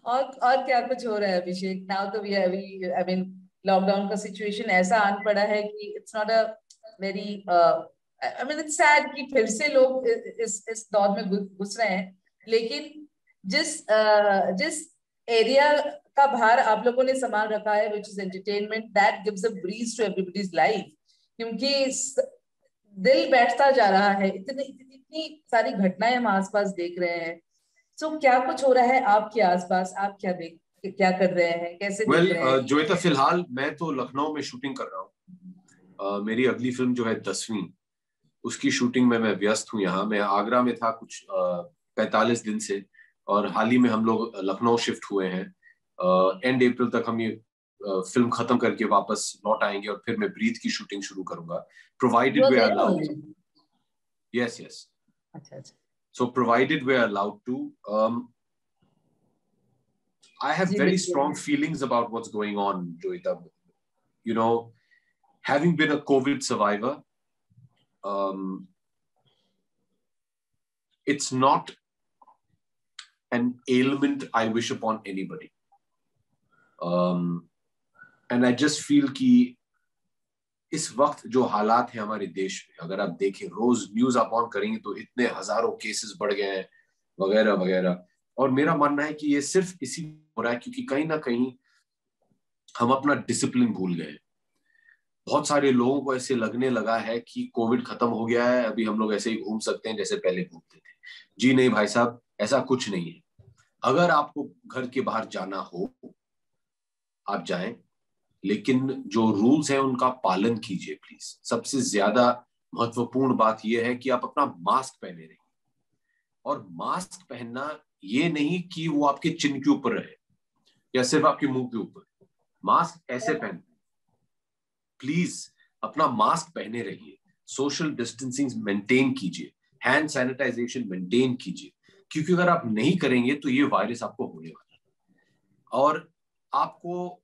और क्या कुछ हो रहा है अभिषेक? नाउ तो वी आई मीन लॉकडाउन का सिचुएशन ऐसा आन पड़ा है कि it's not a very I mean it's sad कि फिर से लोग इस दौर में घुस रहे हैं। लेकिन जिस एरिया का भार आप लोगों ने संभाल रखा है, which is entertainment, that gives a breeze to everybody's life. क्योंकि दिल बैठता जा रहा है, इतनी इतनी सारी घटनाएं हम आसपास देख रहे हैं। सो क्या कुछ हो रहा है आपके आसपास? आप क्या कर रहे हैं, कैसे देख रहे हैं? जोएता, फिलहाल मैं तो लखनऊ में शूटिंग कर रहा हूँ। मेरी अगली फिल्म जो है 10वीं, उसकी शूटिंग में मैं व्यस्त हूँ। यहाँ मैं आगरा में था कुछ 45 दिन से, और हाल ही में हम लोग लखनऊ शिफ्ट हुए हैं। एंड अप्रैल तक हम ये फिल्म खत्म करके वापस लौट आएंगे, और फिर मैं ब्रीथ की शूटिंग शुरू करूंगा, provided we are allowed. Yes yes. अच्छा अच्छा। So provided we are allowed to, I have very strong feelings about what's going on, Joita. You know, having been a COVID survivor, it's not an ailment I wish upon anybody. And I just feel कि इस वक्त जो हालात है हमारे देश में, अगर आप देखें रोज न्यूज आप ऑन करेंगे तो इतने हजारों केसेस बढ़ गए हैं वगैरह वगैरह। और मेरा मानना है कि ये सिर्फ इसी हो रहा है क्योंकि कहीं ना कहीं हम अपना डिसिप्लिन भूल गए। बहुत सारे लोगों को ऐसे लगने लगा है कि कोविड खत्म हो गया है, अभी हम लोग ऐसे ही घूम सकते हैं जैसे पहले घूमते थे। जी नहीं भाई साहब, ऐसा कुछ नहीं है। अगर आपको घर के बाहर जाना हो आप जाएं, लेकिन जो रूल्स हैं उनका पालन कीजिए प्लीज। सबसे ज्यादा महत्वपूर्ण बात यह है कि आप अपना मास्क पहने रहिए। और मास्क पहनना ये नहीं कि वो आपके चिन के ऊपर रहे या सिर्फ आपके मुंह के ऊपर। मास्क ऐसे पहने, प्लीज अपना मास्क पहने रहिए। सोशल डिस्टेंसिंग मेंटेन कीजिए, हैंड सैनिटाइजेशन मेंटेन कीजिए, क्योंकि अगर आप नहीं करेंगे तो ये वायरस आपको होने वाला है। और आपको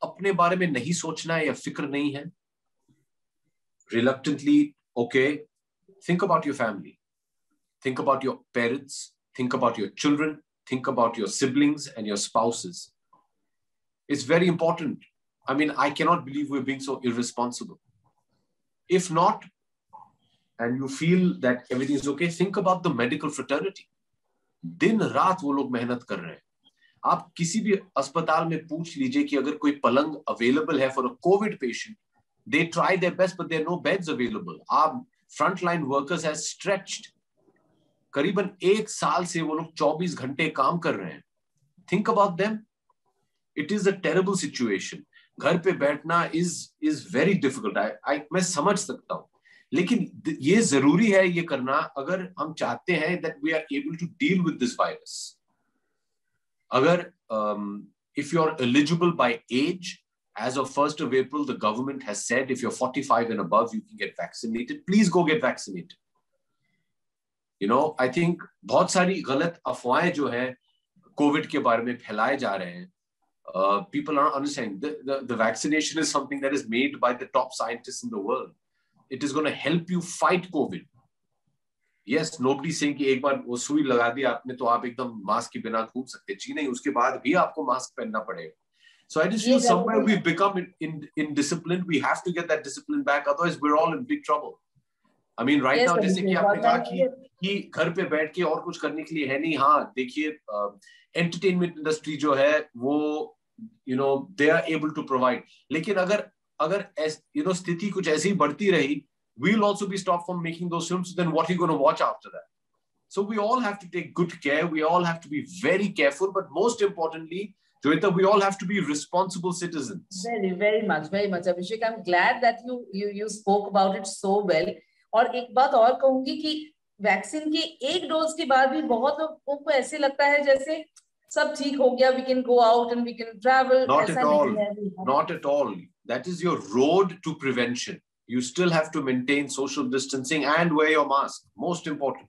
अपने बारे में नहीं सोचना है या फिक्र नहीं है, reluctantly, okay, think about your family, think about your parents, think about your children, think about your siblings and your spouses. It's very important. I mean, I cannot believe we're being so irresponsible. If not, and you feel that everything is okay, think about the medical fraternity. दिन रात वो लोग मेहनत कर रहे हैं। आप किसी भी अस्पताल में पूछ लीजिए कि अगर कोई पलंग अवेलेबल है for a Covid patient, they try their best but there are no beds available. Our frontline workers has stretched. करीबन 1 साल से वो लोग 24 घंटे काम कर रहे हैं। Think about them. It is a terrible situation. घर पे बैठना is very difficult. मैं समझ सकता हूँ, लेकिन ये जरूरी है ये करना अगर हम चाहते हैं that we are able to deal with this virus. अगर if you're eligible by age, as of 1st of April, the government has said if you're 45 and above, you can get vaccinated. Please go get vaccinated. You know, I think बहुत सारी गलत अफवाहें जो है Covid के बारे में फैलाए जा रहे हैं. People are understanding the vaccination is something that is made by the top scientists in the world. It is going to help you fight COVID. Yes, nobody saying कि एक बार वो सुई लगा दी आपने तो आप एकदम मास्क के बिना घूम सकते। जी नहीं, उसके बाद भी आपको मास्क पहनना पड़ेगा। So I just feel somewhere we've become indisciplined. We have to get that discipline back. Otherwise, we're all in big trouble. I mean, right now, जैसे कि आपने कहा कि घर पे बैठ के और कुछ करने के लिए है नहीं। हाँ, देखिए, entertainment industry जो है वो, you know, they are able to provide. लेकिन अगर you know स्थिति कुछ ऐसी बढ़ती रही, we'll also be stopped from making those films. Then what are you going to watch after that? So we all have to take good care. We all have to be very careful. But most importantly, Joita, we all have to be responsible citizens. Very, very much, very much, Abhishek. I'm glad that you spoke about it so well. और एक बात और कहूंगी कि vaccine की एक dose के बाद भी बहुत लोगों को ऐसे लगता है जैसे सब ठीक हो गया, we can go out and we can travel. Not at all. Not at all. That is your road to prevention. You still have to maintain social distancing and wear your mask. Most important.